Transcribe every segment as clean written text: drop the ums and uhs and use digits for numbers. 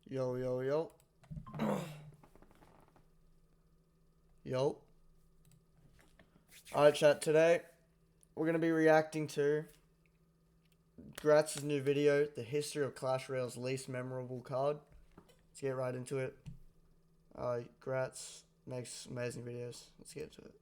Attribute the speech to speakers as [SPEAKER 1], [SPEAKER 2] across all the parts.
[SPEAKER 1] Yo, yo, yo. Yo. Alright, chat. Today, we're going to be reacting to Gratz's new video, The History of Clash Royale's Least Memorable Card. Let's get right into it. Gratz makes amazing videos. Let's get into it.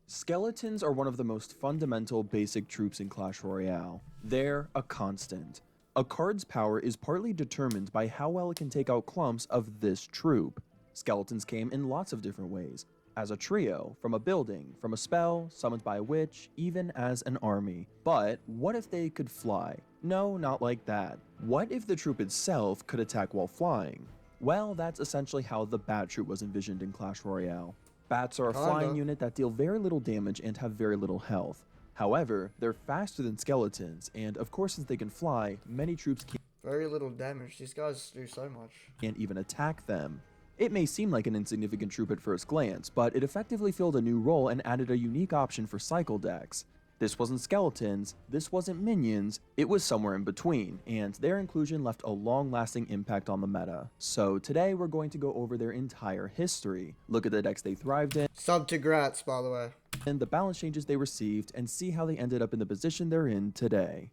[SPEAKER 2] Skeletons are one of the most fundamental basic troops in Clash Royale. They're a constant. A card's power is partly determined by how well it can take out clumps of this troop. Skeletons came in lots of different ways. As a trio, from a building, from a spell, summoned by a witch, even as an army. But what if they could fly? No, not like that. What if the troop itself could attack while flying? Well, that's essentially how the Bat troop was envisioned in Clash Royale. Bats are a flying unit that deal very little damage and have very little health. However, they're faster than skeletons, and of course since they can fly, many troops can't
[SPEAKER 1] Very little damage. These guys do so much.
[SPEAKER 2] even attack them. It may seem like an insignificant troop at first glance, but it effectively filled a new role and added a unique option for cycle decks. This wasn't skeletons, this wasn't minions, it was somewhere in between, and their inclusion left a long-lasting impact on the meta. So today we're going to go over their entire history, look at the decks they thrived in,
[SPEAKER 1] Sub to Gratz, by the way.
[SPEAKER 2] and the balance changes they received, and see how they ended up in the position they're in today.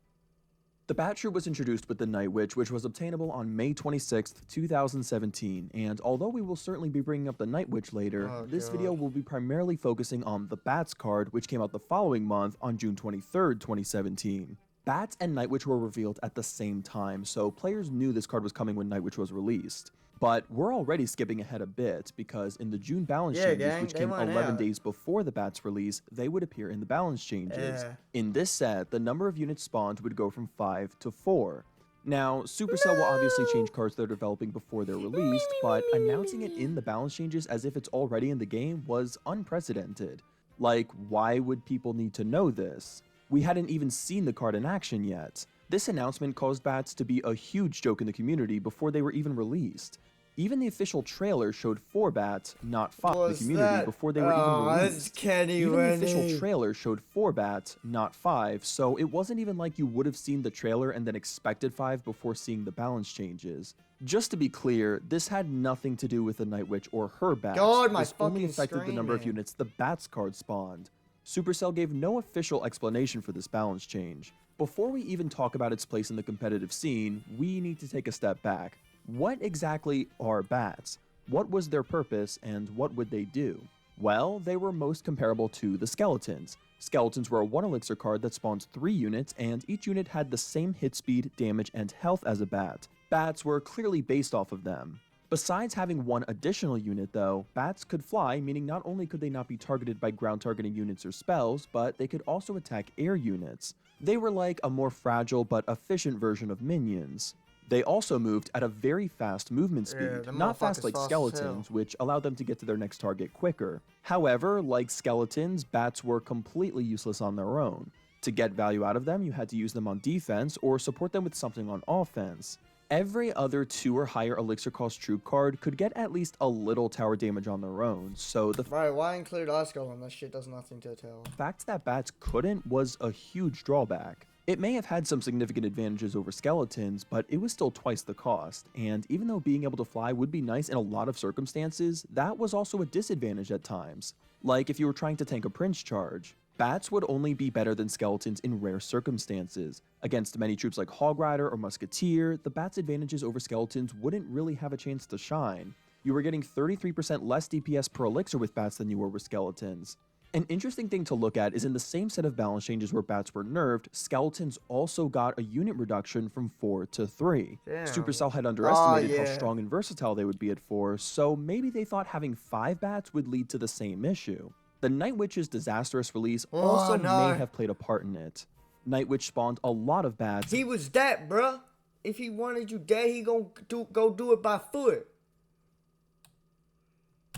[SPEAKER 2] The Bat Troop was introduced with the Night Witch, which was obtainable on May 26, 2017, and although we will certainly be bringing up the Night Witch later, this video will be primarily focusing on the Bats card, which came out the following month on June 23, 2017. Bats and Night Witch were revealed at the same time, so players knew this card was coming when Night Witch was released. But we're already skipping ahead a bit, because in the June balance changes, which came 11 days before the Bats release, they would appear in the balance changes. In this set, the number of units spawned would go from 5 to 4. Now, Supercell will obviously change cards they're developing before they're released, but announcing it in the balance changes as if it's already in the game was unprecedented. Like, why would people need to know this? We hadn't even seen the card in action yet. This announcement caused Bats to be a huge joke in the community before they were even released. Even the official trailer showed 4 Bats, not 5, in the community before they were even released. Even the official trailer showed 4 Bats, not 5, so it wasn't even like you would have seen the trailer and then expected 5 before seeing the balance changes. Just to be clear, this had nothing to do with the Night Witch or her Bats. This only affected the number of units the Bats card spawned. Supercell gave no official explanation for this balance change. Before we even talk about its place in the competitive scene, we need to take a step back. What exactly are Bats? What was their purpose, and what would they do? Well, they were most comparable to the Skeletons. Skeletons were a 1 elixir card that spawns 3 units, and each unit had the same hit speed, damage, and health as a Bat. Bats were clearly based off of them. Besides having 1 additional unit though, Bats could fly, meaning not only could they not be targeted by ground targeting units or spells, but they could also attack air units. They were like a more fragile but efficient version of minions. They also moved at a very fast movement speed, not fast like skeletons, which allowed them to get to their next target quicker. However, like skeletons, Bats were completely useless on their own. To get value out of them, you had to use them on defense or support them with something on offense. Every other 2 or higher elixir cost troop card could get at least a little tower damage on their own, so the
[SPEAKER 1] why include Ice Golem? That shit does nothing to tell.
[SPEAKER 2] fact that Bats couldn't was a huge drawback. It may have had some significant advantages over skeletons, but it was still twice the cost, and even though being able to fly would be nice in a lot of circumstances, that was also a disadvantage at times. Like if you were trying to tank a Prince charge. Bats would only be better than skeletons in rare circumstances. Against many troops like Hog Rider or Musketeer, the Bats' advantages over skeletons wouldn't really have a chance to shine. You were getting 33% less DPS per elixir with Bats than you were with skeletons. An interesting thing to look at is in the same set of balance changes where Bats were nerfed, skeletons also got a unit reduction from 4 to 3. Supercell had underestimated how strong and versatile they would be at 4, so maybe they thought having 5 Bats would lead to the same issue. The Night Witch's disastrous release also may have played a part in it. Night Witch spawned a lot of Bats.
[SPEAKER 1] He was that, bruh. If he wanted you dead, he go do it by foot.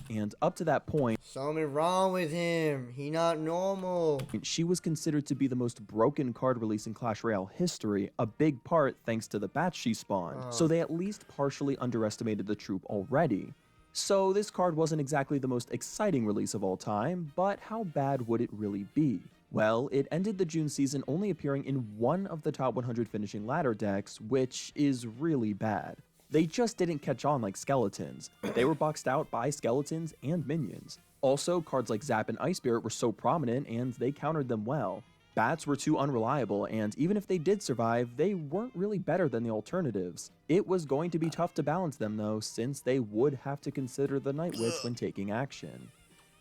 [SPEAKER 2] And up to that point,
[SPEAKER 1] something wrong with him. He not normal.
[SPEAKER 2] She was considered to be the most broken card release in Clash Royale history, a big part thanks to the Bats she spawned. So they at least partially underestimated the troop already. So this card wasn't exactly the most exciting release of all time, but how bad would it really be? Well, it ended the June season only appearing in one of the top 100 finishing ladder decks, which is really bad. They just didn't catch on like skeletons. They were boxed out by skeletons and minions. Also, cards like Zap and Ice Spirit were so prominent and they countered them well. Bats were too unreliable, and even if they did survive, they weren't really better than the alternatives. It was going to be tough to balance them though, since they would have to consider the Night Witch when taking action.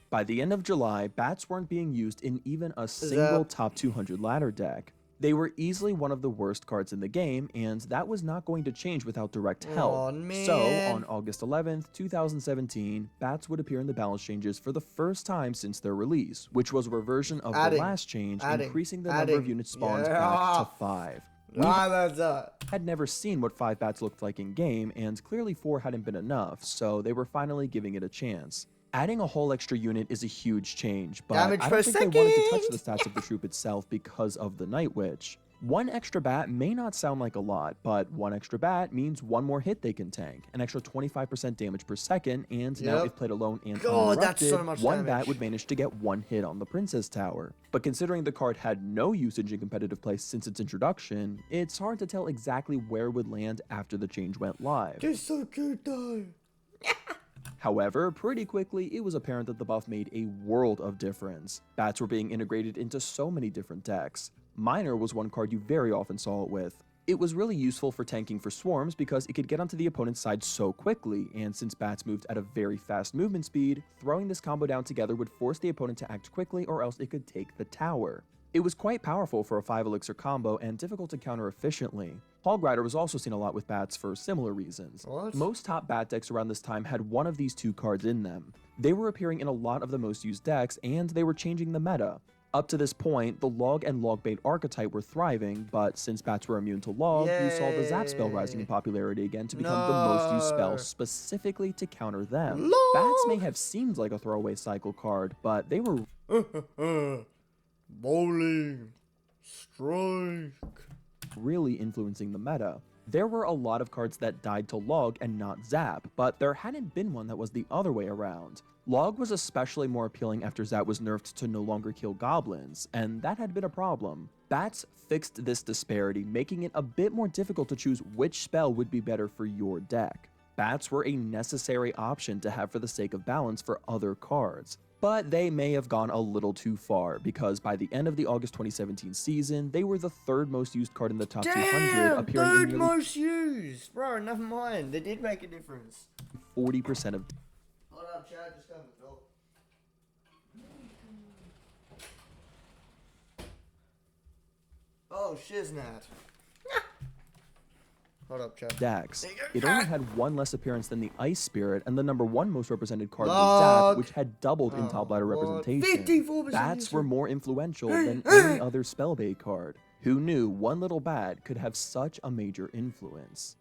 [SPEAKER 2] By the end of July, bats weren't being used in even a single top 200 ladder deck. They were easily one of the worst cards in the game, and that was not going to change without direct help. So, on August 11th, 2017, bats would appear in the balance changes for the first time since their release, which was a reversion of the last change, increasing the number of units spawned back to 5. We had never seen what 5 bats looked like in game, and clearly 4 hadn't been enough, so they were finally giving it a chance. Adding a whole extra unit is a huge change, but I don't think they wanted to touch the stats of the troop itself because of the Night Witch. 1 extra bat may not sound like a lot, but 1 extra bat means 1 more hit they can tank, an extra 25% damage per second, and now if played alone and uninterrupted, 1 bat would manage to get 1 hit on the Princess Tower. But considering the card had no usage in competitive play since its introduction, it's hard to tell exactly where it would land after the change went live.
[SPEAKER 1] They're so cute though.
[SPEAKER 2] However, pretty quickly, it was apparent that the buff made a world of difference. Bats were being integrated into so many different decks. Miner was one card you very often saw it with. It was really useful for tanking for swarms because it could get onto the opponent's side so quickly, and since bats moved at a very fast movement speed, throwing this combo down together would force the opponent to act quickly or else it could take the tower. It was quite powerful for a 5 elixir combo and difficult to counter efficiently. Hog Rider was also seen a lot with bats for similar reasons. Most top bat decks around this time had one of these 2 cards in them. They were appearing in a lot of the most used decks, and they were changing the meta. Up to this point, the Log and Log Bait archetype were thriving, but since bats were immune to Log, we saw the Zap spell rising in popularity again to become the most used spell specifically to counter them. Bats may have seemed like a throwaway cycle card, but they were
[SPEAKER 1] bowling, strike,
[SPEAKER 2] really influencing the meta. There were a lot of cards that died to Log and not Zap, but there hadn't been one that was the other way around. Log was especially more appealing after Zap was nerfed to no longer kill goblins, and that had been a problem. Bats fixed this disparity, making it a bit more difficult to choose which spell would be better for your deck. Bats were a necessary option to have for the sake of balance for other cards. But they may have gone a little too far, because by the end of the August 2017 season, they were the 3rd most used card in the top 200, appearing in nearly
[SPEAKER 1] most used! Bro, never mind. They did make a difference.
[SPEAKER 2] 40% of...
[SPEAKER 1] Hold up, Chad. Just open the door. Oh, shiznat. Hold up, Chad.
[SPEAKER 2] Decks. It only had 1 less appearance than the Ice Spirit, and the number 1 most represented card was Zap, which had doubled in top ladder representation. 54% Bats were more influential than any other spell bait card. Who knew one little bat could have such a major influence?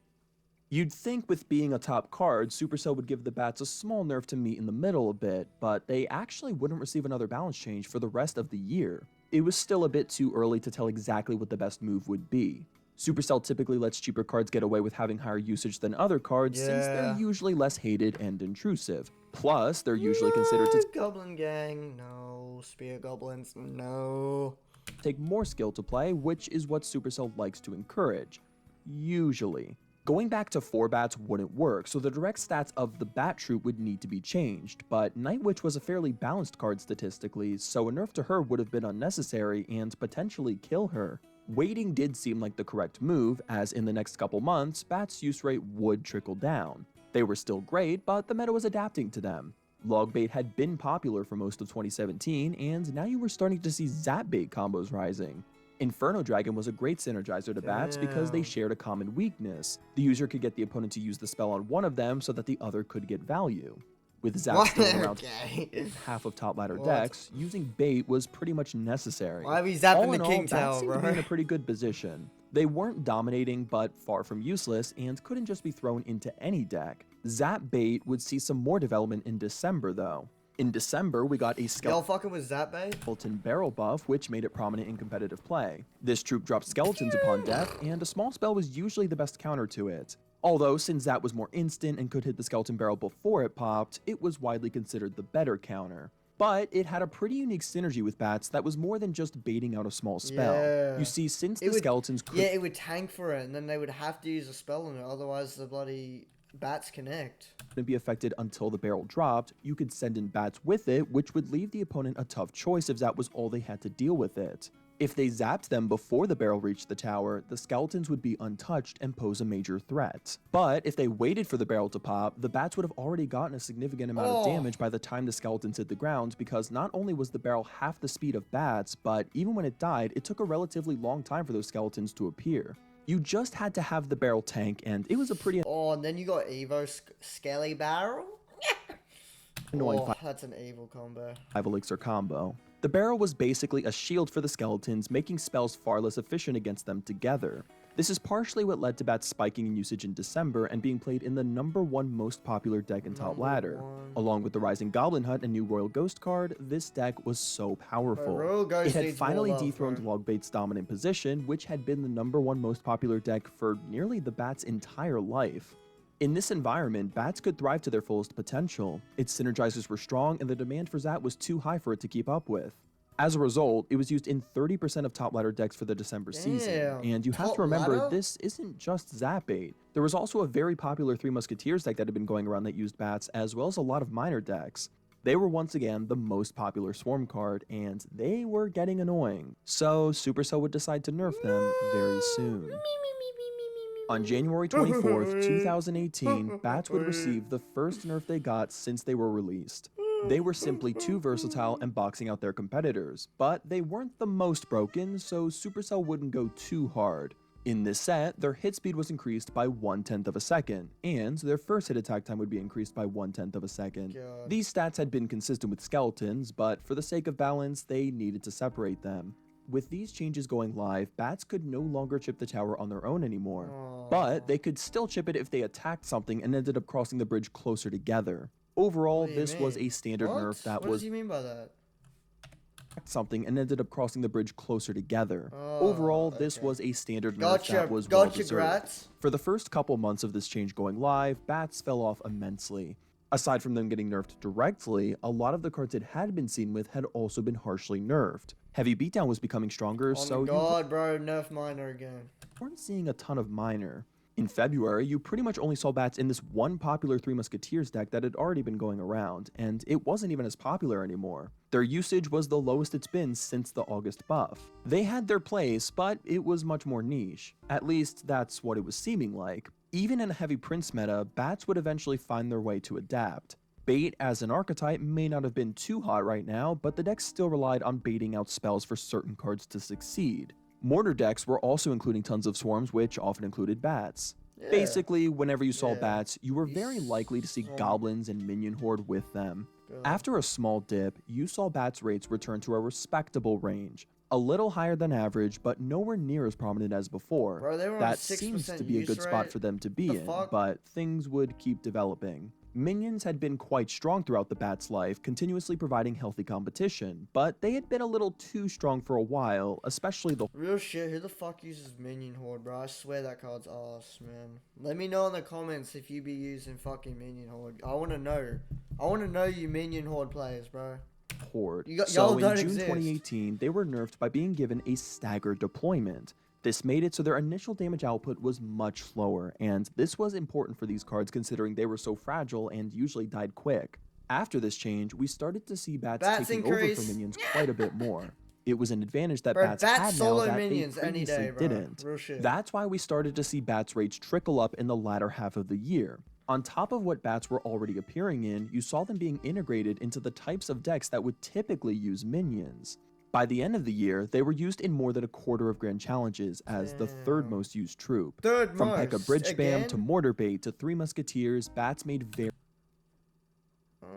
[SPEAKER 2] You'd think with being a top card, Supercell would give the bats a small nerf to meet in the middle a bit, but they actually wouldn't receive another balance change for the rest of the year. It was still a bit too early to tell exactly what the best move would be. Supercell typically lets cheaper cards get away with having higher usage than other cards since they're usually less hated and intrusive. Plus, they're usually considered to
[SPEAKER 1] Goblin Gang, no. Spear Goblins, no.
[SPEAKER 2] Take more skill to play, which is what Supercell likes to encourage. Usually. Going back to 4 bats wouldn't work, so the direct stats of the bat troop would need to be changed, but Night Witch was a fairly balanced card statistically, so a nerf to her would have been unnecessary and potentially kill her. Waiting did seem like the correct move, as in the next couple months, bats' use rate would trickle down. They were still great, but the meta was adapting to them. Log bait had been popular for most of 2017, and now you were starting to see Zap bait combos rising. Inferno Dragon was a great synergizer to bats because they shared a common weakness. The user could get the opponent to use the spell on one of them so that the other could get value. With Zap still around half of top ladder decks, using bait was pretty much necessary.
[SPEAKER 1] Why are we zapping
[SPEAKER 2] all in
[SPEAKER 1] the King
[SPEAKER 2] all,
[SPEAKER 1] Tower,
[SPEAKER 2] bats seemed
[SPEAKER 1] bro?
[SPEAKER 2] to be in a pretty good position. They weren't dominating, but far from useless, and couldn't just be thrown into any deck. Zap bait would see some more development in December, though. In December, we got a
[SPEAKER 1] Y'all fucking with Zap bait?
[SPEAKER 2] skeleton barrel buff, which made it prominent in competitive play. This troop dropped skeletons upon death, and a small spell was usually the best counter to it. Although, since Zap was more instant and could hit the skeleton barrel before it popped, it was widely considered the better counter. But it had a pretty unique synergy with bats that was more than just baiting out a small spell.
[SPEAKER 1] Yeah.
[SPEAKER 2] You see, since
[SPEAKER 1] It
[SPEAKER 2] the
[SPEAKER 1] would-
[SPEAKER 2] skeletons could
[SPEAKER 1] Yeah, it would tank for it, and then they would have to use a spell on it, otherwise the bloody bats connect.
[SPEAKER 2] couldn't be affected until the barrel dropped, you could send in bats with it, which would leave the opponent a tough choice if that was all they had to deal with it. If they zapped them before the barrel reached the tower, the skeletons would be untouched and pose a major threat. But if they waited for the barrel to pop, the bats would have already gotten a significant amount of damage by the time the skeletons hit the ground, because not only was the barrel half the speed of bats, but even when it died, it took a relatively long time for those skeletons to appear. You just had to have the barrel tank, and it was a pretty
[SPEAKER 1] Oh, and then you got Evo Skelly Barrel?
[SPEAKER 2] annoying
[SPEAKER 1] That's an evil combo.
[SPEAKER 2] 5 elixir combo. The barrel was basically a shield for the skeletons, making spells far less efficient against them together. This is partially what led to bats spiking in usage in December and being played in the #1 most popular deck in Top Ladder. Along with the Rising Goblin Hut and new Royal Ghost card, this deck was so powerful.
[SPEAKER 1] Royal Ghost
[SPEAKER 2] It had
[SPEAKER 1] needs more
[SPEAKER 2] finally
[SPEAKER 1] love,
[SPEAKER 2] dethroned
[SPEAKER 1] bro.
[SPEAKER 2] Logbait's dominant position, which had been the #1 most popular deck for nearly the bat's entire life. In this environment, bats could thrive to their fullest potential. Its synergizers were strong, and the demand for Zap was too high for it to keep up with. As a result, it was used in 30% of top ladder decks for the December season.
[SPEAKER 1] Damn,
[SPEAKER 2] And you have
[SPEAKER 1] top
[SPEAKER 2] to remember,
[SPEAKER 1] ladder?
[SPEAKER 2] this isn't just Zap bait. There was also a very popular Three Musketeers deck that had been going around that used bats, as well as a lot of minor decks. They were once again the most popular Swarm card, and they were getting annoying. So Supercell would decide to nerf them very soon. On January 24th, 2018, bats would receive the first nerf they got since they were released. They were simply too versatile and boxing out their competitors, but they weren't the most broken, so Supercell wouldn't go too hard. In this set, their hit speed was increased by 1/10 of a second, and their first hit attack time would be increased by 1/10 of a second.
[SPEAKER 1] God.
[SPEAKER 2] These stats had been consistent with skeletons, but for the sake of balance, they needed to separate them. With these changes going live, bats could no longer chip the tower on their own anymore, but they could still chip it if they attacked something and ended up crossing the bridge closer together. Overall,
[SPEAKER 1] What do you
[SPEAKER 2] this was
[SPEAKER 1] mean?
[SPEAKER 2] a standard
[SPEAKER 1] What?
[SPEAKER 2] nerf that
[SPEAKER 1] What
[SPEAKER 2] was
[SPEAKER 1] does he mean by that?
[SPEAKER 2] something and ended up crossing the bridge closer together.
[SPEAKER 1] Oh,
[SPEAKER 2] Overall, this
[SPEAKER 1] okay.
[SPEAKER 2] was a standard nerf
[SPEAKER 1] Gotcha,
[SPEAKER 2] that was
[SPEAKER 1] gotcha,
[SPEAKER 2] well-deserved.
[SPEAKER 1] Gratz.
[SPEAKER 2] For the first couple months of this change going live, bats fell off immensely. Aside from them getting nerfed directly, a lot of the cards it had been seen with had also been harshly nerfed. Heavy beatdown was becoming stronger,
[SPEAKER 1] Oh
[SPEAKER 2] so
[SPEAKER 1] my god, bro, nerf minor again.
[SPEAKER 2] weren't seeing a ton of minor. In February, you pretty much only saw bats in this one popular Three Musketeers deck that had already been going around, and it wasn't even as popular anymore. Their usage was the lowest it's been since the August buff. They had their place, but it was much more niche. At least, that's what it was seeming like. Even in a heavy Prince meta, bats would eventually find their way to adapt. Bait as an archetype may not have been too hot right now, but the deck still relied on baiting out spells for certain cards to succeed. Mortar decks were also including tons of swarms, which often included bats.
[SPEAKER 1] Yeah.
[SPEAKER 2] Basically, whenever you saw
[SPEAKER 1] Yeah.
[SPEAKER 2] bats, you were very likely to see
[SPEAKER 1] Swarm.
[SPEAKER 2] goblins and minion horde with them.
[SPEAKER 1] God.
[SPEAKER 2] After a small dip, you saw bats' rates return to a respectable range. A little higher than average, but nowhere near as prominent as before.
[SPEAKER 1] Bro, they were on
[SPEAKER 2] That
[SPEAKER 1] 6%
[SPEAKER 2] seems to be a good
[SPEAKER 1] use
[SPEAKER 2] spot
[SPEAKER 1] rate.
[SPEAKER 2] for them to be
[SPEAKER 1] The
[SPEAKER 2] in,
[SPEAKER 1] fuck?
[SPEAKER 2] but things would keep developing. Minions had been quite strong throughout the bat's life, continuously providing healthy competition, but they had been a little too strong for a while, especially the
[SPEAKER 1] Real shit, who the fuck uses Minion Horde, bro? I swear that card's ass, man. Let me know in the comments if you be using fucking Minion Horde. I wanna know. I wanna know you Minion Horde players, bro.
[SPEAKER 2] horde.
[SPEAKER 1] Y'all
[SPEAKER 2] So in
[SPEAKER 1] don't
[SPEAKER 2] June
[SPEAKER 1] exist.
[SPEAKER 2] 2018, they were nerfed by being given a staggered deployment. This made it so their initial damage output was much slower, and this was important for these cards considering they were so fragile and usually died quick. After this change, we started to see bats taking over
[SPEAKER 1] increase.
[SPEAKER 2] for minions quite a bit more. It was an advantage that
[SPEAKER 1] Bro,
[SPEAKER 2] bats
[SPEAKER 1] bats
[SPEAKER 2] had now
[SPEAKER 1] solo
[SPEAKER 2] that
[SPEAKER 1] minions
[SPEAKER 2] they
[SPEAKER 1] any
[SPEAKER 2] previously
[SPEAKER 1] day, bro.
[SPEAKER 2] didn't.
[SPEAKER 1] Real shit.
[SPEAKER 2] That's why we started to see bats rates trickle up in the latter half of the year. On top of what bats were already appearing in, you saw them being integrated into the types of decks that would typically use minions. By the end of the year, they were used in more than a quarter of grand challenges as the third most used troop.
[SPEAKER 1] Third
[SPEAKER 2] From
[SPEAKER 1] most.
[SPEAKER 2] Pekka Bridge Spam
[SPEAKER 1] Again?
[SPEAKER 2] to Mortar Bait to Three Musketeers, bats made very
[SPEAKER 1] I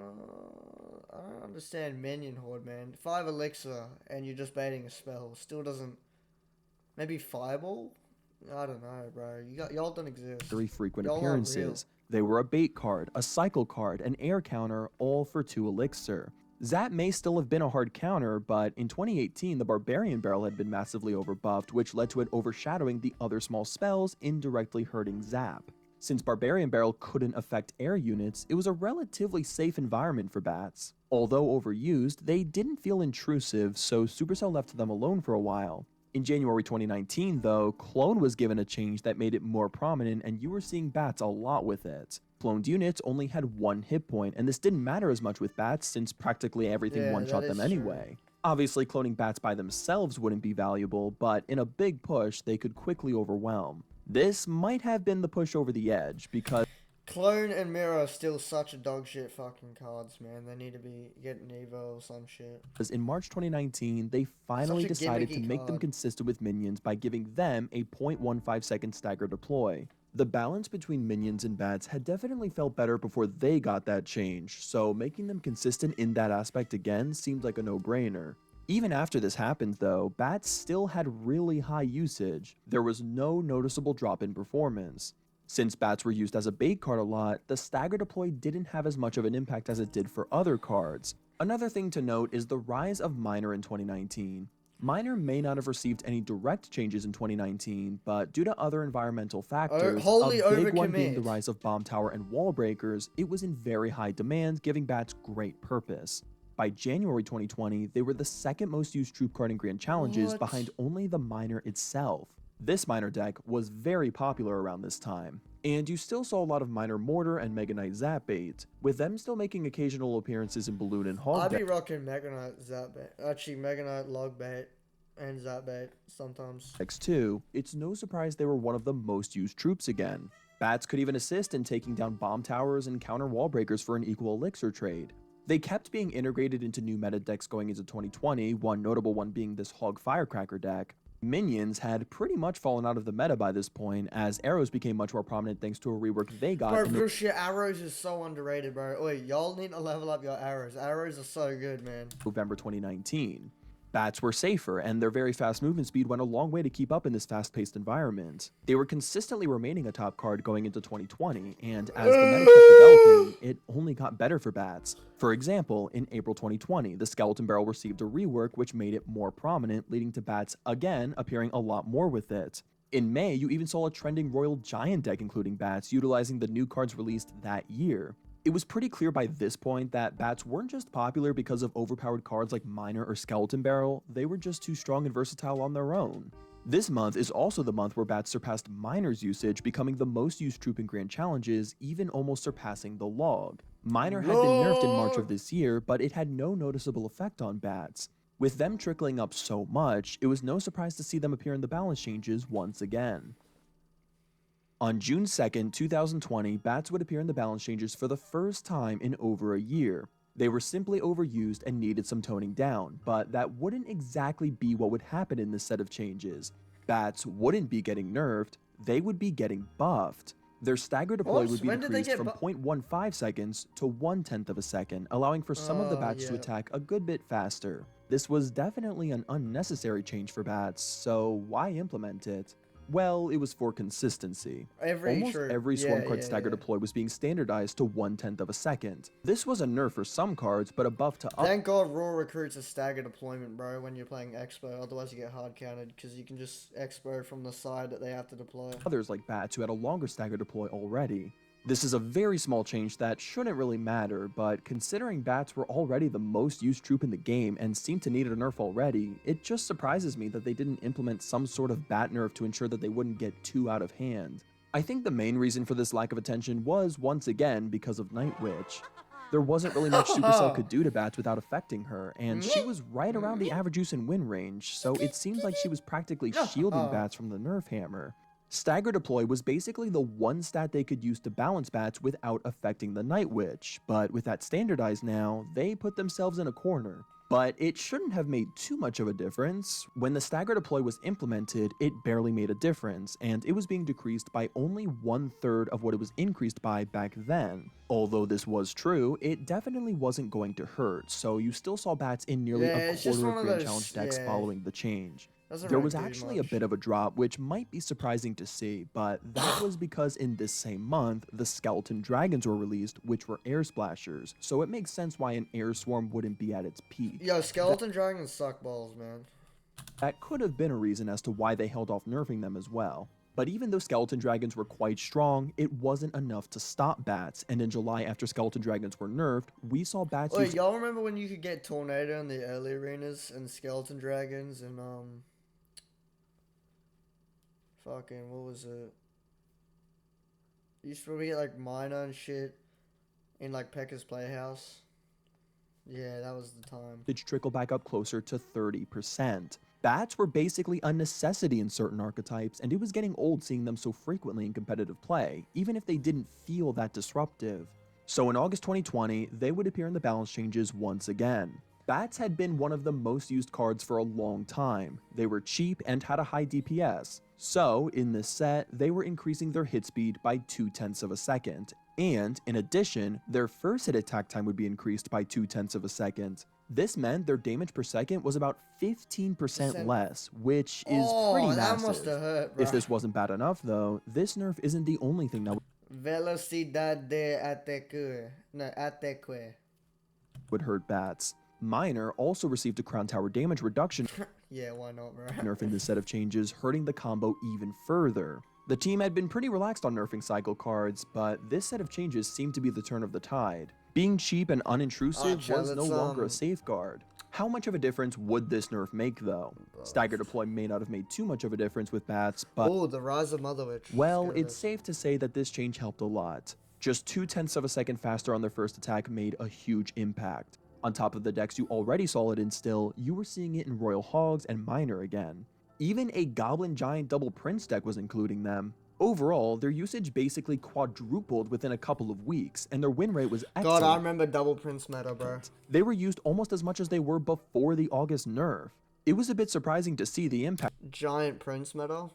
[SPEAKER 1] don't understand Minion Horde, man. 5 elixir and you're just baiting a spell. Still doesn't. Maybe Fireball? I don't know, bro. Y'all don't exist.
[SPEAKER 2] frequent
[SPEAKER 1] Y'all aren't
[SPEAKER 2] appearances. They were a bait card, a cycle card, an air counter, all for 2 elixir. Zap may still have been a hard counter, but in 2018, the Barbarian Barrel had been massively overbuffed, which led to it overshadowing the other small spells, indirectly hurting Zap. Since Barbarian Barrel couldn't affect air units, it was a relatively safe environment for bats. Although overused, they didn't feel intrusive, so Supercell left them alone for a while. In January 2019, though, Clone was given a change that made it more prominent, and you were seeing bats a lot with it. Cloned units only had 1 hit point, and this didn't matter as much with bats since practically everything one-shot them anyway. Obviously, cloning bats by themselves wouldn't be valuable, but in a big push, they could quickly overwhelm. This might have been the push over the edge, because
[SPEAKER 1] Clone and Mirror are still such a dog shit fucking cards, man. They need to be getting Evo or some shit.
[SPEAKER 2] in March 2019, they finally decided to make them consistent with minions by giving them a 0.15 second stagger deploy. The balance between minions and bats had definitely felt better before they got that change, so making them consistent in that aspect again seemed like a no-brainer. Even after this happened though, bats still had really high usage. There was no noticeable drop in performance. Since bats were used as a bait card a lot, the stagger deploy didn't have as much of an impact as it did for other cards. Another thing to note is the rise of Miner in 2019. Miner may not have received any direct changes in 2019, but due to other environmental factors, a big one being the rise of bomb tower and wall breakers, it was in very high demand, giving bats great purpose. By January 2020, they were the second most used troop card in Grand Challenges, behind only the Miner itself. This Miner deck was very popular around this time, and you still saw a lot of Miner Mortar and Mega Knight Zap bait, with them still making occasional appearances in Balloon and Hog.
[SPEAKER 1] I'd be rocking Mega Knight Zap bait. Actually, Mega Knight Log bait and Zap bait sometimes.
[SPEAKER 2] X2, it's no surprise they were one of the most used troops again. Bats could even assist in taking down bomb towers and counter wall breakers for an equal elixir trade. They kept being integrated into new meta decks going into 2020, one notable one being this Hog Firecracker deck. Minions had pretty much fallen out of the meta by this point, as arrows became much more prominent thanks to a rework they got.
[SPEAKER 1] Bro, bullshit, arrows is so underrated, bro. Wait, y'all need to level up your arrows. Arrows are so good, man.
[SPEAKER 2] November 2019. Bats were safer, and their very fast movement speed went a long way to keep up in this fast-paced environment. They were consistently remaining a top card going into 2020, and as the meta kept developing, it only got better for bats. For example, in April 2020, the Skeleton Barrel received a rework which made it more prominent, leading to bats again appearing a lot more with it. In May, you even saw a trending Royal Giant deck including bats, utilizing the new cards released that year. It was pretty clear by this point that bats weren't just popular because of overpowered cards like Miner or Skeleton Barrel, they were just too strong and versatile on their own. This month is also the month where bats surpassed Miner's usage, becoming the most used troop in Grand Challenges, even almost surpassing the Log. Miner had been nerfed in March of this year, but it had no noticeable effect on bats. With them trickling up so much, it was no surprise to see them appear in the balance changes once again. On June 2nd, 2020, bats would appear in the balance changes for the first time in over a year. They were simply overused and needed some toning down, but that wouldn't exactly be what would happen in this set of changes. Bats wouldn't be getting nerfed, they would be getting buffed. Their stagger deploy would be decreased from 0.15 seconds to 1/10 of a second, allowing for some of the bats to attack a good bit faster. This was definitely an unnecessary change for bats, so why implement it? Well, it was for consistency. Almost every Swarm card stagger deploy was being standardized to 1/10 of a second. This was a nerf for some cards, but a buff to others.
[SPEAKER 1] Thank God Raw recruits a stagger deployment, bro, when you're playing Expo, otherwise you get hard counted, because you can just Expo from the side that they have to deploy.
[SPEAKER 2] Others like bats who had a longer stagger deploy already. This is a very small change that shouldn't really matter, but considering bats were already the most used troop in the game and seemed to need a nerf already, it just surprises me that they didn't implement some sort of bat nerf to ensure that they wouldn't get too out of hand. I think the main reason for this lack of attention was, once again, because of Night Witch. There wasn't really much Supercell could do to bats without affecting her, and she was right around the average use and win range, so it seemed like she was practically shielding bats from the nerf hammer. Stagger deploy was basically the one stat they could use to balance bats without affecting the Night Witch, but with that standardized now, they put themselves in a corner. But it shouldn't have made too much of a difference. When the stagger deploy was implemented, it barely made a difference, and it was being decreased by only 1/3 of what it was increased by back then. Although this was true, it definitely wasn't going to hurt, so you still saw bats in nearly a quarter of Grand Challenge decks following the change. There was actually a bit of a drop, which might be surprising to see, but that was because in this same month, the Skeleton Dragons were released, which were air splashers, so it makes sense why an air swarm wouldn't be at its peak.
[SPEAKER 1] Yo, Skeleton Dragons suck balls, man.
[SPEAKER 2] That could have been a reason as to why they held off nerfing them as well. But even though skeleton dragons were quite strong, it wasn't enough to stop bats, and in July after skeleton dragons were nerfed, we saw bats
[SPEAKER 1] Wait, y'all remember when you could get tornado in the early arenas and skeleton dragons and fucking what was it? You used to probably get like miner and shit in like Pekka's Playhouse. Yeah, that was the time.
[SPEAKER 2] trickle back up closer to 30%. Bats were basically a necessity in certain archetypes, and it was getting old seeing them so frequently in competitive play, even if they didn't feel that disruptive. So in August 2020, they would appear in the balance changes once again. Bats had been one of the most used cards for a long time. They were cheap and had a high DPS. So, in this set, they were increasing their hit speed by 0.2 of a second. And, in addition, their first hit attack time would be increased by 0.2 of a second. This meant their damage per second was about 15% less, which is pretty massive.
[SPEAKER 1] That must have hurt, bro.
[SPEAKER 2] If this wasn't bad enough, though, this nerf isn't the only thing that
[SPEAKER 1] Velocidad de ataque. No, ataque.
[SPEAKER 2] would hurt bats. Miner also received a Crown Tower damage reduction
[SPEAKER 1] Yeah, why not, bro?
[SPEAKER 2] nerf in this set of changes, hurting the combo even further. The team had been pretty relaxed on nerfing cycle cards, but this set of changes seemed to be the turn of the tide. Being cheap and unintrusive was no longer a safeguard. How much of a difference would this nerf make, though? Stagger deploy may not have made too much of a difference with bats, but
[SPEAKER 1] oh, the rise of Mother Witch.
[SPEAKER 2] well, it's safe to say that this change helped a lot. Just 0.2 of a second faster on their first attack made a huge impact. On top of the decks you already saw it in Still, you were seeing it in Royal Hogs and Miner again. Even a Goblin Giant Double Prince deck was including them. Overall, their usage basically quadrupled within a couple of weeks, and their win rate was excellent.
[SPEAKER 1] God, I remember Double Prince meta, bro.
[SPEAKER 2] They were used almost as much as they were before the August nerf. It was a bit surprising to see the impact
[SPEAKER 1] Giant Prince meta.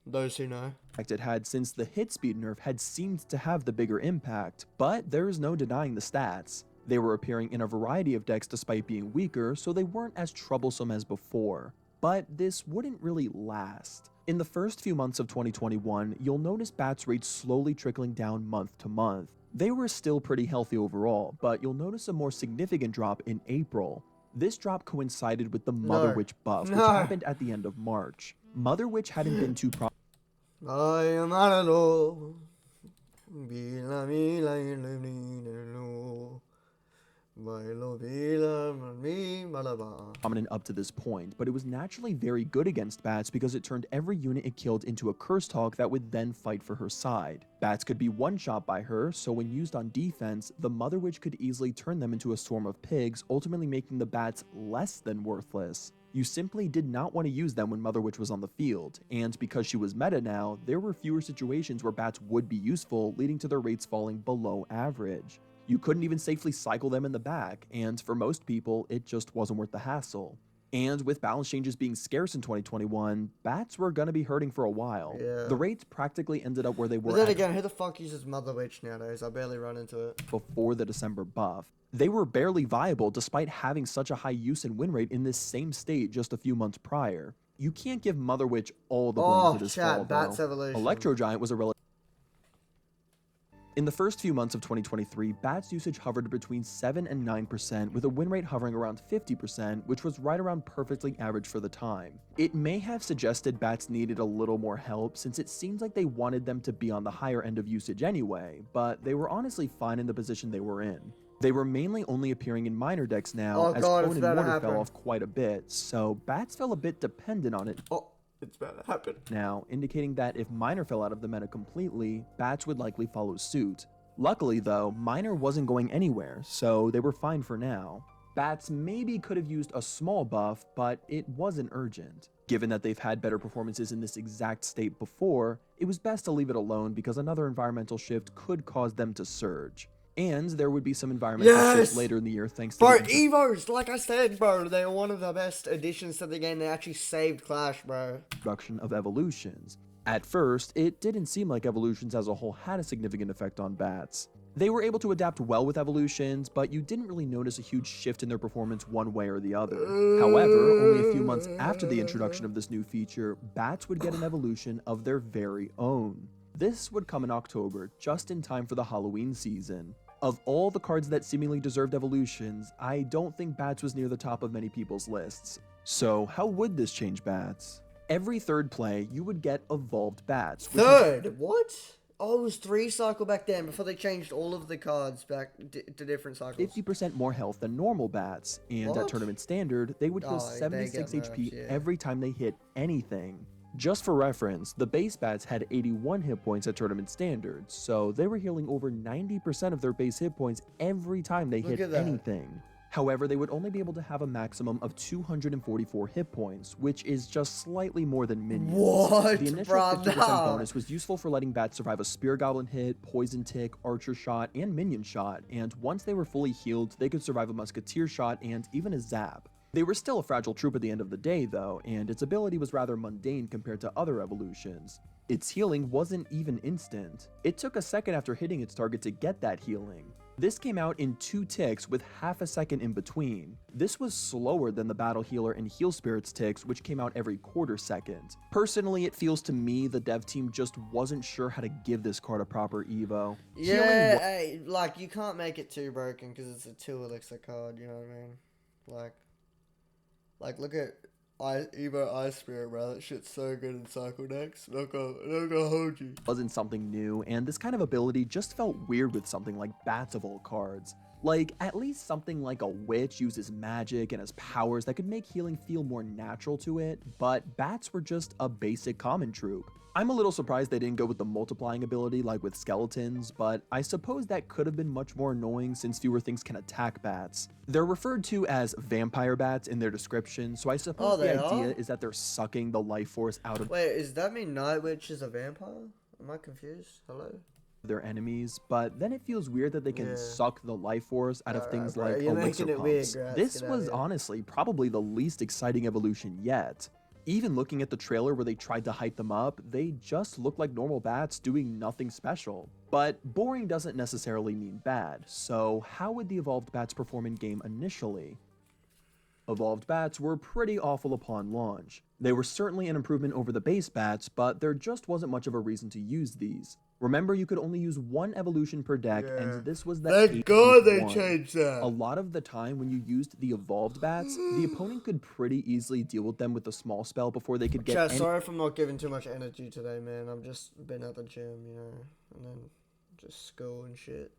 [SPEAKER 1] Those who know.
[SPEAKER 2] It had, since the hit speed nerf had seemed to have the bigger impact, but there is no denying the stats. They were appearing in a variety of decks despite being weaker, so they weren't as troublesome as before. But this wouldn't really last. In the first few months of 2021, you'll notice bats rates slowly trickling down month to month. They were still pretty healthy overall, but you'll notice a more significant drop in April. This drop coincided with the Mother Witch buff, which happened at the end of March. Mother Witch hadn't been too
[SPEAKER 1] I am alone.
[SPEAKER 2] prominent up to this point, but it was naturally very good against bats because it turned every unit it killed into a cursed hog that would then fight for her side. Bats could be one-shot by her, so when used on defense, the Mother Witch could easily turn them into a swarm of pigs, ultimately making the bats less than worthless. You simply did not want to use them when Mother Witch was on the field, and because she was meta now, there were fewer situations where bats would be useful, leading to their rates falling below average. You couldn't even safely cycle them in the back, and for most people, it just wasn't worth the hassle. And with balance changes being scarce in 2021, bats were gonna be hurting for a while.
[SPEAKER 1] Yeah.
[SPEAKER 2] The rates practically ended up where they were
[SPEAKER 1] But then again, who the fuck uses Mother Witch nowadays? I barely run into it.
[SPEAKER 2] before the December buff. They were barely viable despite having such a high use and win rate in this same state just a few months prior. You can't give Mother Witch all the blame for this fall,
[SPEAKER 1] Bats
[SPEAKER 2] though.
[SPEAKER 1] Evolution.
[SPEAKER 2] Electro Giant was a relative. In the first few months of 2023, bats usage hovered between 7 and 9%, with a win rate hovering around 50%, which was right around perfectly average for the time. It may have suggested bats needed a little more help, since it seems like they wanted them to be on the higher end of usage anyway, but they were honestly fine in the position they were in. They were mainly only appearing in minor decks now, as Cone and Mortar fell off quite a bit, so bats fell a bit dependent on it.
[SPEAKER 1] It's about to happen.
[SPEAKER 2] Now, indicating that if Miner fell out of the meta completely, bats would likely follow suit. Luckily though, Miner wasn't going anywhere, so they were fine for now. Bats maybe could have used a small buff, but it wasn't urgent. Given that they've had better performances in this exact state before, it was best to leave it alone because another environmental shift could cause them to surge. And there would be some environmental shifts later in the year thanks to
[SPEAKER 1] Evos, like I said, bro, they're one of the best additions to the game. They actually saved Clash, bro.
[SPEAKER 2] Introduction of evolutions. At first, it didn't seem like evolutions as a whole had a significant effect on bats. They were able to adapt well with evolutions, but you didn't really notice a huge shift in their performance one way or the other. However, only a few months after the introduction of this new feature, bats would get an evolution of their very own. This would come in October, just in time for the Halloween season. Of all the cards that seemingly deserved evolutions, I don't think bats was near the top of many people's lists. So how would this change bats? Every third play, you would get evolved bats.
[SPEAKER 1] Third? What? Oh, it was 3 cycle back then before they changed all of the cards back to different cycles.
[SPEAKER 2] 50% more health than normal bats, and
[SPEAKER 1] What?
[SPEAKER 2] at tournament standard, they would heal
[SPEAKER 1] Oh, they
[SPEAKER 2] 76
[SPEAKER 1] get
[SPEAKER 2] HP
[SPEAKER 1] nerfs, yeah.
[SPEAKER 2] every time they hit anything. Just for reference, the base bats had 81 hit points at tournament standard, so they were healing over 90% of their base hit points every time they
[SPEAKER 1] Look
[SPEAKER 2] hit
[SPEAKER 1] at that.
[SPEAKER 2] anything. However, they would only be able to have a maximum of 244 hit points, which is just slightly more than minions.
[SPEAKER 1] What?
[SPEAKER 2] The initial
[SPEAKER 1] Bruh,
[SPEAKER 2] 50%
[SPEAKER 1] nah.
[SPEAKER 2] bonus was useful for letting bats survive a spear goblin hit, poison tick, archer shot, and minion shot, and once they were fully healed, they could survive a musketeer shot and even a zap. They were still a fragile troop at the end of the day, though, and its ability was rather mundane compared to other evolutions. Its healing wasn't even instant. It took a second after hitting its target to get that healing. This came out in 2 ticks with half a second in between. This was slower than the Battle Healer and Heal Spirits ticks, which came out every quarter second. Personally, it feels to me the dev team just wasn't sure how to give this card a proper evo.
[SPEAKER 1] Yeah, hey, like, you can't make it too broken because it's a 2 elixir card, you know what I mean? Like look at Evo Ice Spirit, bro. That shit's so good in Cycle decks. Not gonna hold you.
[SPEAKER 2] Wasn't something new, and this kind of ability just felt weird with something like Bats of all cards. Like, at least something like a Witch uses magic and has powers that could make healing feel more natural to it, but Bats were just a basic common troop. I'm a little surprised they didn't go with the multiplying ability like with skeletons, but I suppose that could have been much more annoying since fewer things can attack bats. They're referred to as vampire bats in their description, so I suppose the idea is that they're sucking the life force out of
[SPEAKER 1] Wait, does that mean Night Witch is a vampire? Am I confused? Hello?
[SPEAKER 2] their enemies, but then it feels weird that they can suck the life force out of things
[SPEAKER 1] bro,
[SPEAKER 2] like
[SPEAKER 1] you're
[SPEAKER 2] elixir
[SPEAKER 1] making it weird,
[SPEAKER 2] pumps.
[SPEAKER 1] Gratz,
[SPEAKER 2] This
[SPEAKER 1] get outta
[SPEAKER 2] was
[SPEAKER 1] here.
[SPEAKER 2] honestly probably the least exciting evolution yet. Even looking at the trailer where they tried to hype them up, they just look like normal bats doing nothing special. But boring doesn't necessarily mean bad, so how would the evolved bats perform in game initially? Evolved bats were pretty awful upon launch. They were certainly an improvement over the base bats, but there just wasn't much of a reason to use these. Remember, you could only use 1 evolution per deck, and this was the
[SPEAKER 1] Thank God they
[SPEAKER 2] 8-1.
[SPEAKER 1] changed that.
[SPEAKER 2] A lot of the time when you used the evolved bats, the opponent could pretty easily deal with them with a small spell before they could get
[SPEAKER 1] Chat, sorry if I'm not giving too much energy today, man. I've just been at the gym, you know, and then just school and shit.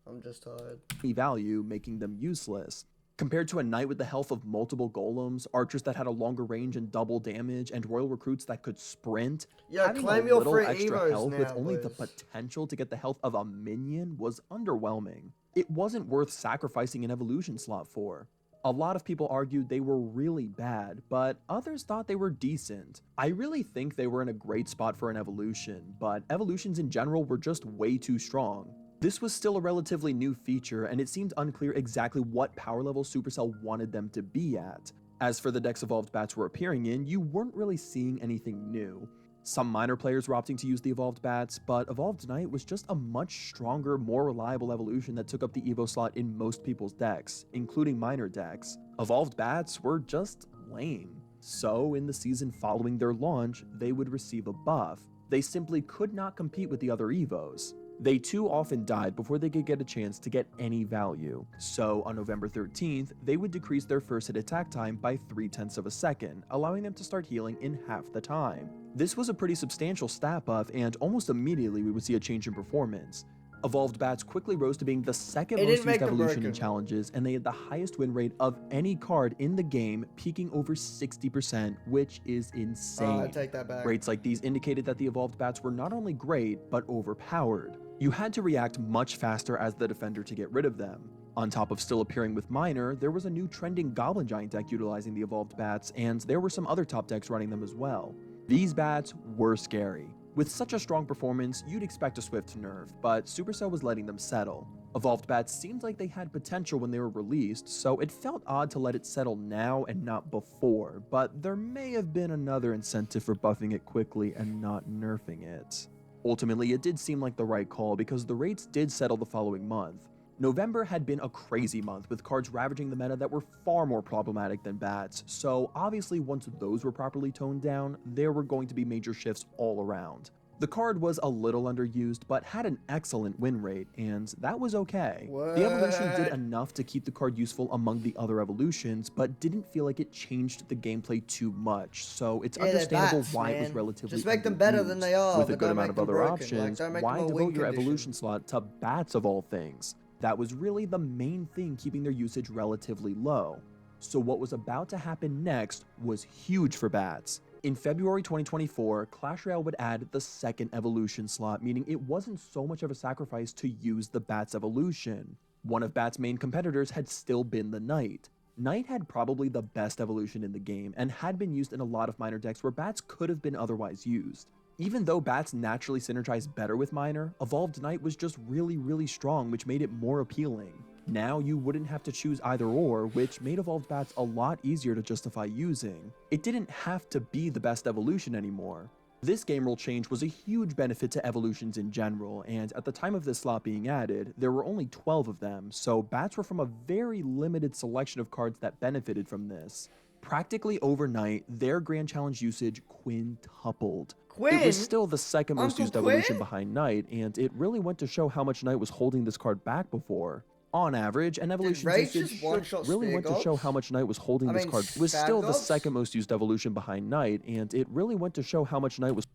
[SPEAKER 1] I'm just tired.
[SPEAKER 2] any value, making them useless. Compared to a knight with the health of multiple golems, archers that had a longer range and double damage, and royal recruits that could sprint,
[SPEAKER 1] Yeah,
[SPEAKER 2] having
[SPEAKER 1] claim
[SPEAKER 2] a
[SPEAKER 1] your
[SPEAKER 2] little
[SPEAKER 1] free
[SPEAKER 2] extra
[SPEAKER 1] Evos
[SPEAKER 2] health with
[SPEAKER 1] now,
[SPEAKER 2] only the
[SPEAKER 1] boys.
[SPEAKER 2] potential to get the health of a minion was underwhelming. It wasn't worth sacrificing an evolution slot for. A lot of people argued they were really bad, but others thought they were decent. I really think they were in a great spot for an evolution, but evolutions in general were just way too strong. This was still a relatively new feature, and it seemed unclear exactly what power level Supercell wanted them to be at. As for the decks evolved bats were appearing in, you weren't really seeing anything new. Some minor players were opting to use the evolved bats, but Evolved Knight was just a much stronger, more reliable evolution that took up the Evo slot in most people's decks, including minor decks. Evolved bats were just lame. So, in the season following their launch, they would receive a buff. They simply could not compete with the other Evos. They too often died before they could get a chance to get any value. So on November 13th, they would decrease their first hit attack time by 0.3 of a second, allowing them to start healing in half the time. This was a pretty substantial stat buff, and almost immediately we would see a change in performance. Evolved bats quickly rose to being the second
[SPEAKER 1] It
[SPEAKER 2] most
[SPEAKER 1] didn't make
[SPEAKER 2] used
[SPEAKER 1] them
[SPEAKER 2] evolution in
[SPEAKER 1] broken.
[SPEAKER 2] challenges, and they had the highest win rate of any card in the game, peaking over 60%, which is insane.
[SPEAKER 1] I take that back.
[SPEAKER 2] Rates like these indicated that the evolved bats were not only great, but overpowered. You had to react much faster as the defender to get rid of them. On top of still appearing with minor, there was a new trending Goblin Giant deck utilizing the evolved bats, and there were some other top decks running them as well. These bats were scary. With such a strong performance, you'd expect a swift nerf, but Supercell was letting them settle. Evolved bats seemed like they had potential when they were released, so it felt odd to let it settle now and not before, but there may have been another incentive for buffing it quickly and not nerfing it. Ultimately, it did seem like the right call because the rates did settle the following month. November had been a crazy month with cards ravaging the meta that were far more problematic than bats, so obviously once those were properly toned down, there were going to be major shifts all around. The card was a little underused, but had an excellent win rate, and that was okay. The evolution did
[SPEAKER 1] What?
[SPEAKER 2] enough to keep the card useful among the other evolutions, but didn't feel like it changed the gameplay too much, so it's
[SPEAKER 1] Yeah, they're
[SPEAKER 2] understandable
[SPEAKER 1] bats,
[SPEAKER 2] why it was
[SPEAKER 1] man.
[SPEAKER 2] relatively
[SPEAKER 1] Just make them better than they are,
[SPEAKER 2] With a
[SPEAKER 1] but
[SPEAKER 2] good
[SPEAKER 1] don't
[SPEAKER 2] amount
[SPEAKER 1] make
[SPEAKER 2] of
[SPEAKER 1] them
[SPEAKER 2] other
[SPEAKER 1] broken.
[SPEAKER 2] options,
[SPEAKER 1] Don't make
[SPEAKER 2] why
[SPEAKER 1] them a
[SPEAKER 2] devote
[SPEAKER 1] win
[SPEAKER 2] your
[SPEAKER 1] condition.
[SPEAKER 2] evolution slot to bats of all things? That was really the main thing keeping their usage relatively low. So what was about to happen next was huge for bats. In February 2024, Clash Royale would add the second evolution slot, meaning it wasn't so much of a sacrifice to use the Bat's evolution. One of Bat's main competitors had still been the Knight. Knight had probably the best evolution in the game, and had been used in a lot of minor decks where Bats could have been otherwise used. Even though Bats naturally synergize better with Minor, Evolved Knight was just really strong, which made it more appealing. Now you wouldn't have to choose either or, which made Evolved Bats a lot easier to justify using. It didn't have to be the best evolution anymore. This game rule change was a huge benefit to evolutions in general, and at the time of this slot being added, there were only 12 of them, so Bats were from a very limited selection of cards that benefited from this. Practically overnight, their Grand Challenge usage quintupled.
[SPEAKER 1] Quinn?
[SPEAKER 2] It was still the second most
[SPEAKER 1] Uncle
[SPEAKER 2] used evolution
[SPEAKER 1] Quinn?
[SPEAKER 2] behind Knight, and it really went to show how much Knight was holding this card back before. On average, an evolution's
[SPEAKER 1] Rage
[SPEAKER 2] usage
[SPEAKER 1] just one-shot
[SPEAKER 2] really
[SPEAKER 1] spear
[SPEAKER 2] went to show
[SPEAKER 1] gobs?
[SPEAKER 2] how much Knight was holding
[SPEAKER 1] I
[SPEAKER 2] this
[SPEAKER 1] mean,
[SPEAKER 2] card. It was
[SPEAKER 1] stab
[SPEAKER 2] still the
[SPEAKER 1] gobs?
[SPEAKER 2] second most used evolution behind Knight, and it really went to show how much Knight was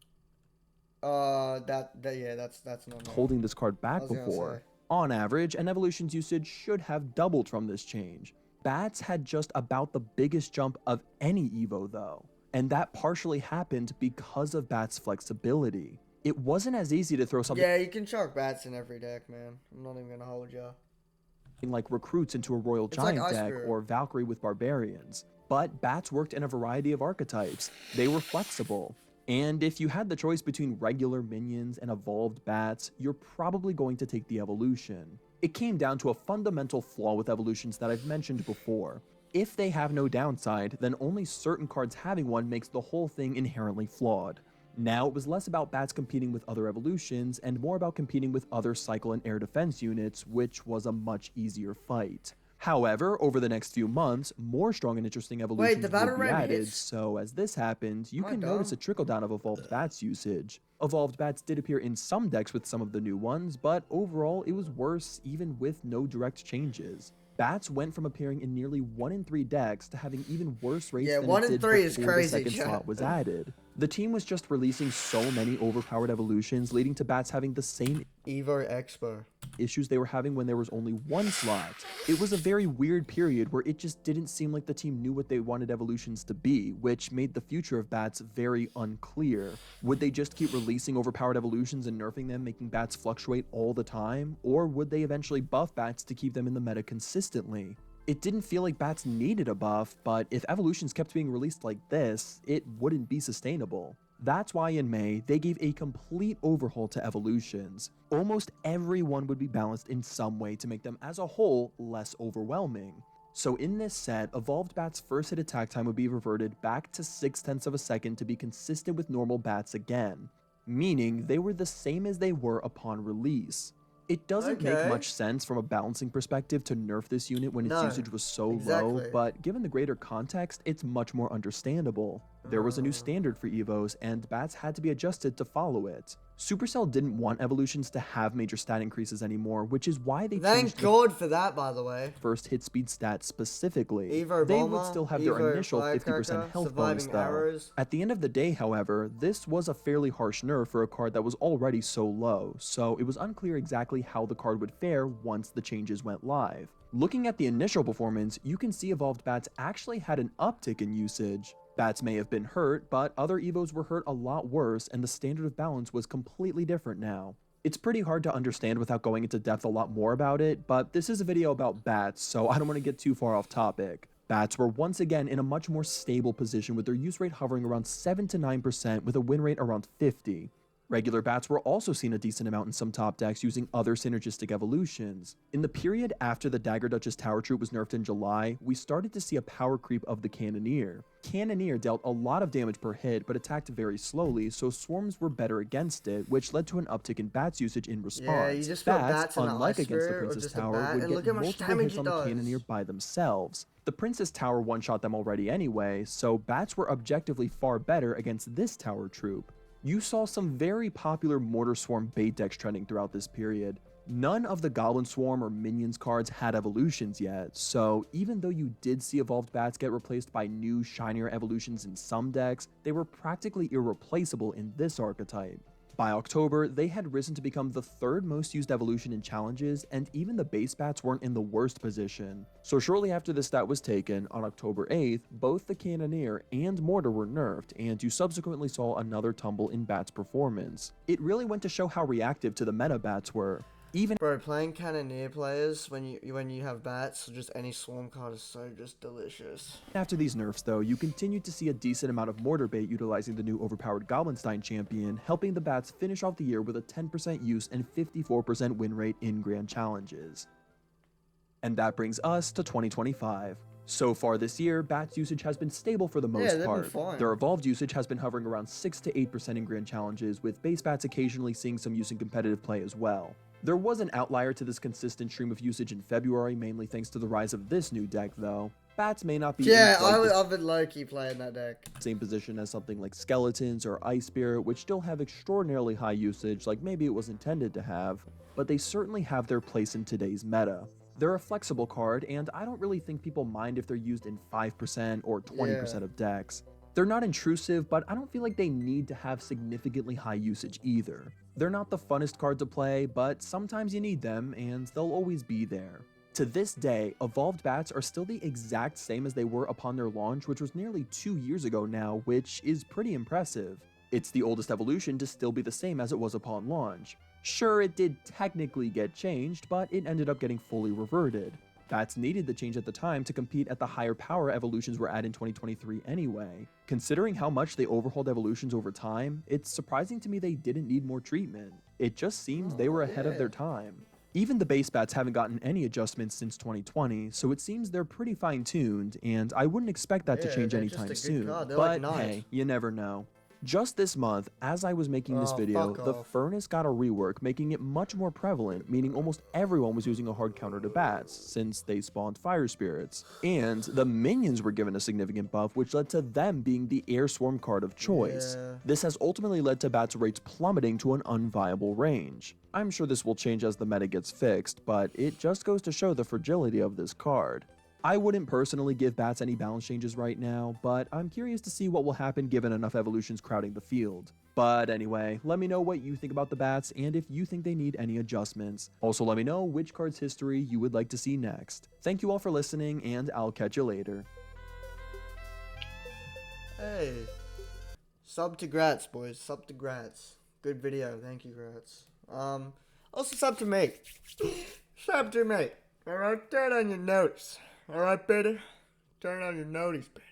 [SPEAKER 1] Yeah, that's not normal.
[SPEAKER 2] holding this card
[SPEAKER 1] I
[SPEAKER 2] back
[SPEAKER 1] was gonna
[SPEAKER 2] before.
[SPEAKER 1] say.
[SPEAKER 2] On average, an evolution's usage should have doubled from this change. Bats had just about the biggest jump of any Evo though, and that partially happened because of Bats' flexibility. It wasn't as easy to throw something
[SPEAKER 1] Yeah, you can chuck bats in every deck, man. I'm not even gonna hold ya.
[SPEAKER 2] like Recruits into a Royal
[SPEAKER 1] It's like
[SPEAKER 2] Giant
[SPEAKER 1] Ice
[SPEAKER 2] deck
[SPEAKER 1] Spirit.
[SPEAKER 2] or Valkyrie with Barbarians. But Bats worked in a variety of archetypes. They were flexible. And if you had the choice between regular minions and evolved Bats, you're probably going to take the evolution. It came down to a fundamental flaw with evolutions that I've mentioned before. If they have no downside, then only certain cards having one makes the whole thing inherently flawed. Now it was less about Bats competing with other evolutions and more about competing with other cycle and air defense units, which was a much easier fight. However, over the next few months, more strong and interesting evolutions
[SPEAKER 1] the battle
[SPEAKER 2] would be
[SPEAKER 1] ram
[SPEAKER 2] added,
[SPEAKER 1] hits?
[SPEAKER 2] so as this happened, you
[SPEAKER 1] Am I
[SPEAKER 2] can notice a
[SPEAKER 1] dumb?
[SPEAKER 2] trickle-down of Evolved Bats usage. Evolved Bats did appear in some decks with some of the new ones, but overall it was worse even with no direct changes. Bats went from appearing in nearly 1 in 3 decks to having even worse rates
[SPEAKER 1] Yeah,
[SPEAKER 2] than
[SPEAKER 1] 1
[SPEAKER 2] it
[SPEAKER 1] in
[SPEAKER 2] did
[SPEAKER 1] 3 is
[SPEAKER 2] before
[SPEAKER 1] crazy,
[SPEAKER 2] the second
[SPEAKER 1] chat.
[SPEAKER 2] slot was added. The team was just releasing so many overpowered evolutions, leading to Bats having the same
[SPEAKER 1] Evo Expo.
[SPEAKER 2] issues they were having when there was only one slot. It was a very weird period where it just didn't seem like the team knew what they wanted evolutions to be, which made the future of Bats very unclear. Would they just keep releasing overpowered evolutions and nerfing them, making Bats fluctuate all the time? Or would they eventually buff Bats to keep them in the meta consistently? It didn't feel like Bats needed a buff, but if evolutions kept being released like this, it wouldn't be sustainable. That's why in May, they gave a complete overhaul to evolutions. Almost everyone would be balanced in some way to make them as a whole less overwhelming. So in this set, Evolved Bats' first hit attack time would be reverted back to 0.6 of a second to be consistent with normal Bats again, meaning they were the same as they were upon release. It doesn't make
[SPEAKER 1] Okay.
[SPEAKER 2] much sense from a balancing perspective to nerf this unit when its
[SPEAKER 1] No,
[SPEAKER 2] usage was so low,
[SPEAKER 1] exactly.
[SPEAKER 2] but given the greater context, it's much more understandable. There was a new standard for Evos, and Bats had to be adjusted to follow it. Supercell didn't want evolutions to have major stat increases anymore, which is why they
[SPEAKER 1] Thank
[SPEAKER 2] changed the
[SPEAKER 1] God for that, by the way.
[SPEAKER 2] first hit speed stat specifically.
[SPEAKER 1] Evo
[SPEAKER 2] They
[SPEAKER 1] Bomber,
[SPEAKER 2] would still have their
[SPEAKER 1] Evo
[SPEAKER 2] initial 50%
[SPEAKER 1] Firecracker,
[SPEAKER 2] health bonus
[SPEAKER 1] Surviving
[SPEAKER 2] though.
[SPEAKER 1] Arrows.
[SPEAKER 2] At the end of the day, however, this was a fairly harsh nerf for a card that was already so low, so it was unclear exactly how the card would fare once the changes went live. Looking at the initial performance, you can see Evolved Bats actually had an uptick in usage. Bats may have been hurt, but other Evos were hurt a lot worse, and the standard of balance was completely different now. It's pretty hard to understand without going into depth a lot more about it, but this is a video about Bats, so I don't want to get too far off topic. Bats were once again in a much more stable position with their use rate hovering around 7 to 9% with a win rate around 50. Regular Bats were also seen a decent amount in some top decks using other synergistic evolutions. In the period after the Dagger Duchess Tower Troop was nerfed in July, we started to see a power creep of the Cannoneer. Cannoneer dealt a lot of damage per hit but attacked very slowly, so swarms were better against it, which led to an uptick in Bats usage in response.
[SPEAKER 1] Yeah, you just put bats in an
[SPEAKER 2] unlike
[SPEAKER 1] ice
[SPEAKER 2] against the
[SPEAKER 1] spirit or
[SPEAKER 2] Princess
[SPEAKER 1] just a
[SPEAKER 2] Tower,
[SPEAKER 1] bat,
[SPEAKER 2] would
[SPEAKER 1] and
[SPEAKER 2] get
[SPEAKER 1] look how much
[SPEAKER 2] multiple
[SPEAKER 1] damage
[SPEAKER 2] hits
[SPEAKER 1] it
[SPEAKER 2] on the
[SPEAKER 1] does.
[SPEAKER 2] Cannoneer by themselves. The Princess Tower one-shot them already anyway, so Bats were objectively far better against this Tower Troop. You saw some very popular Mortar Swarm bait decks trending throughout this period. None of the Goblin Swarm or Minions cards had evolutions yet, so even though you did see evolved bats get replaced by new, shinier evolutions in some decks, they were practically irreplaceable in this archetype. By October, they had risen to become the third most used evolution in challenges, and even the base bats weren't in the worst position. So shortly after this stat was taken, on October 8th, both the Cannoneer and Mortar were nerfed, and you subsequently saw another tumble in bats' performance. It really went to show how reactive to the meta bats were. Even
[SPEAKER 1] Bro, playing Cannoneer players when you have bats, or just any swarm card is so just delicious.
[SPEAKER 2] after these nerfs though, you continued to see a decent amount of Mortar bait utilizing the new overpowered Goblinstein champion, helping the bats finish off the year with a 10% use and 54% win rate in grand challenges. And that brings us to 2025. So far this year, bats usage has been stable for the most
[SPEAKER 1] they've been
[SPEAKER 2] part.
[SPEAKER 1] fine.
[SPEAKER 2] Their evolved usage has been hovering around 6 to 8% in grand challenges, with base bats occasionally seeing some use in competitive play as well. There was an outlier to this consistent stream of usage in February, mainly thanks to the rise of this new deck though. Bats may not be
[SPEAKER 1] Yeah,
[SPEAKER 2] in quite the
[SPEAKER 1] I've been low-key playing that deck.
[SPEAKER 2] same position as something like Skeletons or Ice Spirit, which still have extraordinarily high usage like maybe it was intended to have, but they certainly have their place in today's meta. They're a flexible card, and I don't really think people mind if they're used in 5% or 20% of decks. They're not intrusive, but I don't feel like they need to have significantly high usage either. They're not the funnest card to play, but sometimes you need them, and they'll always be there. To this day, evolved bats are still the exact same as they were upon their launch, which was nearly 2 years ago now, which is pretty impressive. It's the oldest evolution to still be the same as it was upon launch. Sure, it did technically get changed, but it ended up getting fully reverted. Bats needed the change at the time to compete at the higher power evolutions were at in 2023 anyway. Considering how much they overhauled evolutions over time, it's surprising to me they didn't need more treatment. It just seems they were ahead of their time. Even the base bats haven't gotten any adjustments since 2020, so it seems they're pretty fine-tuned, and I wouldn't expect that to change
[SPEAKER 1] they're
[SPEAKER 2] anytime
[SPEAKER 1] just a good
[SPEAKER 2] soon.
[SPEAKER 1] card. They're
[SPEAKER 2] But
[SPEAKER 1] like knives.
[SPEAKER 2] hey, you never know. Just this month, as I was making this video,
[SPEAKER 1] fuck
[SPEAKER 2] the
[SPEAKER 1] off.
[SPEAKER 2] Furnace got a rework, making it much more prevalent, meaning almost everyone was using a hard counter to bats, since they spawned fire spirits. And the minions were given a significant buff, which led to them being the air swarm card of choice.
[SPEAKER 1] Yeah.
[SPEAKER 2] This has ultimately led to bats' rates plummeting to an unviable range. I'm sure this will change as the meta gets fixed, but it just goes to show the fragility of this card. I wouldn't personally give bats any balance changes right now, but I'm curious to see what will happen given enough evolutions crowding the field. But anyway, let me know what you think about the bats and if you think they need any adjustments. Also let me know which card's history you would like to see next. Thank you all for listening, and I'll catch you later.
[SPEAKER 1] Hey. Sub to Grats, boys. Sub to Grats. Good video. Thank you, Grats. Also sub to me. Sub to me. Alright, turn on your notice. Alright, Peter? Turn on your notice, Peter.